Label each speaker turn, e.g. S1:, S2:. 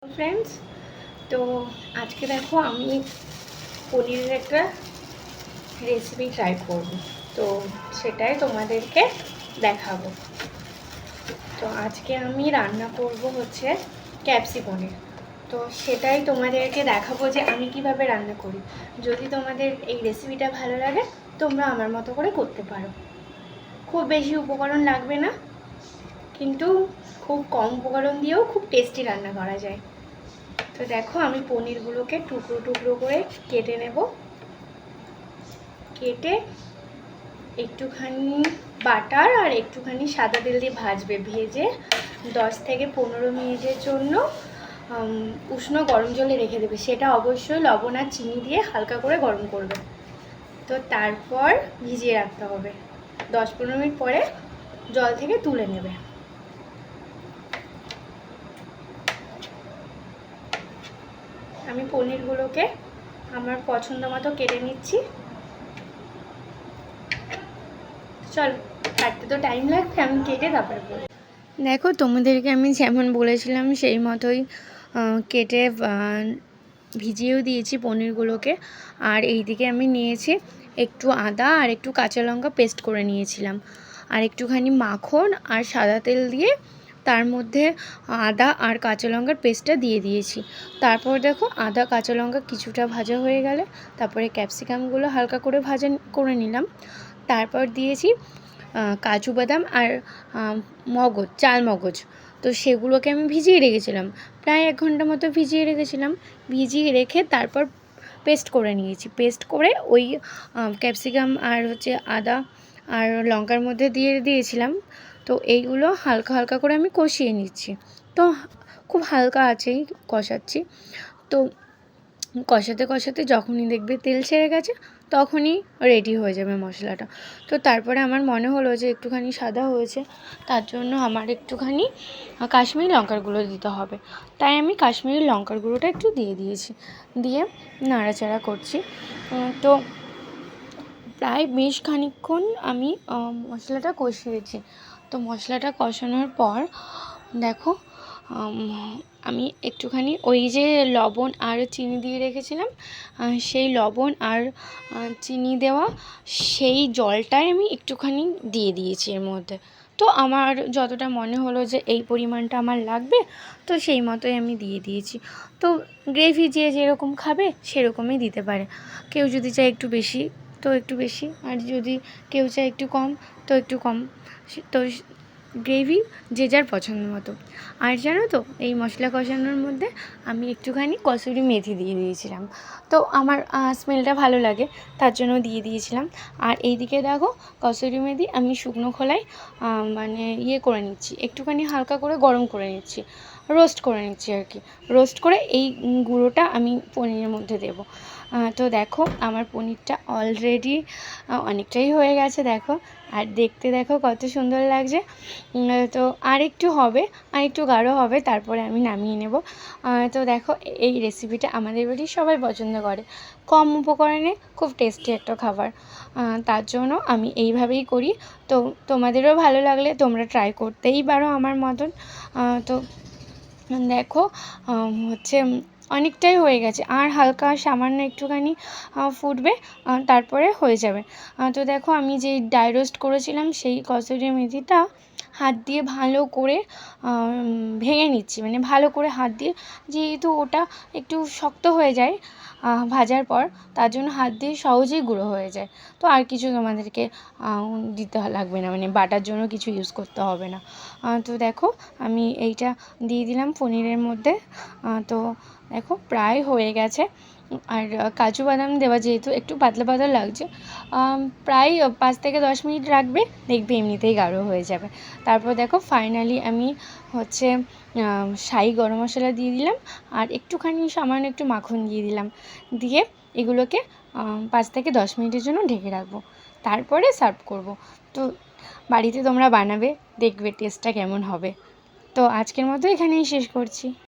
S1: Friends तो आज के देखो আমি পনিরের একটা রেসিপি ট্রাই করব তো সেটাই তোমাদেরকে দেখাবো। তো আজকে আমি রান্না করব হচ্ছে ক্যাপসি পনির। তো সেটাই তোমাদেরকে দেখাবো যে আমি কিভাবে রান্না করি। যদি তোমাদের এই রেসিপিটা ভালো লাগে তোমরা আমার মতো করে করতে পারো। খুব বেশি উপকরণ লাগবে না, কিন্তু খুব কম উপকরণ দিয়েও খুব টেস্টি রান্না করা যায়। তো দেখো আমি পনিরগুলোকে টুকরো টুকরো করে কেটে নেব। কেটে একটুখানি বাটার আর একটুখানি সাদা তেল দিয়ে ভাজবে। ভেজে 10 থেকে 15 মিনিটের জন্য উষ্ণ গরম জলে রেখে দেবে। সেটা অবশ্যই লবণ আর চিনি দিয়ে হালকা করে গরম করবে। তো তারপর ভিজিয়ে রাখতে হবে। 10-15 মিনিট পরে জল থেকে তুলে নেবে। আমি পনিরগুলোকে আমার পছন্দ মতো কেটে নিচ্ছি। চল, কাটতে তো টাইম লাগবে, আমি কেটে তারপরে বলি। দেখো তোমাদেরকে আমি যেমন বলেছিলাম সেই মতোই কেটে ভিজিয়েও দিয়েছি পনিরগুলোকে। আর এইদিকে আমি নিয়েছি একটু আদা আর একটু কাঁচা লঙ্কা পেস্ট করে নিয়েছিলাম, আর একটুখানি মাখন আর সাদা তেল দিয়ে তার মধ্যে আদা আর কাঁচা লঙ্কার পেস্টটা দিয়ে দিয়েছি। তারপর দেখো আদা কাঁচা লঙ্কা কিছুটা ভাজা হয়ে গেলে তারপরে ক্যাপসিকামগুলো হালকা করে ভাজা করে নিলাম। তারপর দিয়েছি কাজু বাদাম আর মগজ, চাল মগজ। তো সেগুলোকে আমি ভিজিয়ে রেখেছিলাম, প্রায় 1 ঘন্টা মতো ভিজিয়ে রেখেছিলাম। ভিজিয়ে রেখে তারপর পেস্ট করে নিয়েছি। পেস্ট করে ওই ক্যাপসিকাম আর হচ্ছে আদা আর লঙ্কার মধ্যে দিয়ে দিয়েছিলাম। তো এইগুলো হালকা হালকা করে আমি কষিয়ে নিচ্ছি। তো খুব হালকা আছেই কষাচ্ছি। তো কষাতে কষাতে যখনই দেখবে তেল ছেড়ে গেছে তখনই রেডি হয়ে যাবে মশলাটা। তো তারপরে আমার মনে হলো যে একটুখানি সাদা হয়েছে, তার জন্য আমার একটুখানি কাশ্মীরি লঙ্কার গুঁড়ো দিতে হবে। তাই আমি কাশ্মীরি লঙ্কার গুঁড়োটা একটু দিয়ে দিয়েছি। দিয়ে নাড়াচাড়া করছি। তো প্রায় বেশ খানিকক্ষণ আমি মশলাটা কষিয়েছি। তো মশলাটা কষানোর পর দেখো আমি একটুখানি ওই যে লবণ আর চিনি দিয়ে রেখেছিলাম, সেই লবণ আর চিনি দেওয়া সেই জলটাই আমি একটুখানি দিয়ে দিয়েছি এর মধ্যে। তো আমার যতটা মনে হলো যে এই পরিমাণটা আমার লাগবে, তো সেই মতোই আমি দিয়ে দিয়েছি। তো গ্রেভি যে যেরকম খাবে সেরকমই দিতে পারে। কেউ যদি চায় একটু বেশি তো একটু বেশি, আর যদি কেউ চায় একটু কম তো একটু কম। তো গ্রেভি যে যার পছন্দ মতো। আর জানো তো এই মশলা কষানোর মধ্যে আমি একটুখানি কসুরি মেথি দিয়ে দিয়েছিলাম। তো আমার স্মেলটা ভালো লাগে তার জন্য দিয়ে দিয়েছিলাম। আর এইদিকে দেখো কসুরি মেথি আমি শুকনো খোলায় মানে করে নিচ্ছি, একটুখানি হালকা করে গরম করে নিচ্ছি, রোস্ট করে নিচ্ছি আর কি। রোস্ট করে এই গুঁড়োটা আমি পনিরের মধ্যে দেবো। তো দেখো আমার পনিরটা অলরেডি অনেকটাই হয়ে গেছে দেখো। আর দেখতে দেখো কত সুন্দর লাগছে। তো আর একটু হবে, আর একটু গাঢ় হবে, তারপরে আমি নামিয়ে নেব। তো দেখো এই রেসিপিটা আমাদের বাড়ির সবাই পছন্দ করে। কম উপকরণে খুব টেস্টি একটা খাবার, তার জন্য আমি এইভাবেই করি। তো তোমাদেরও ভালো লাগলে তোমরা ট্রাই করতেই পারো আমার মতন। তো দেখো হচ্ছে অনেকটাই হয়ে গেছে, আর হালকা সামান্য একটুখানি ফুটবে, তারপরে হয়ে যাবে। তো দেখো আমি যেই ড্রাই রোস্ট করেছিলাম সেই কসুরি মেথিটা হাত দিয়ে ভালো করে ভেঙে নিচ্ছি, মানে ভালো করে হাত দিয়ে, যেহেতু ওটা একটু শক্ত হয়ে যায় ভাজার পর, তার জন্য হাত দিয়ে সহজেই গুঁড়ো হয়ে যায়। তো আর কিছু তোমাদেরকে দিতে লাগবে না, মানে বাটার জন্য কিছু ইউজ করতে হবে না। তো দেখো আমি এইটা দিয়ে দিলাম পনিরের মধ্যে। তো দেখো প্রায় হয়ে গেছে। আর কাজু বাদাম দেওয়া যেহেতু একটু পাতলা পাতলা লাগছে, প্রায় 5 থেকে 10 মিনিট রাখবে, দেখবে এমনিতেই গাঢ় হয়ে যাবে। তারপর দেখো ফাইনালি আমি হচ্ছে শাহি গরম মশলা দিয়ে দিলাম, আর একটুখানি সামান্য একটু মাখন দিয়ে দিলাম। দিয়ে এগুলোকে 5 থেকে 10 মিনিটের জন্য ঢেকে রাখবো, তারপরে সার্ভ করব। তো বাড়িতে তোমরা বানাবে, দেখবে টেস্টটা কেমন হবে। তো আজকের মতো এখানেই শেষ করছি।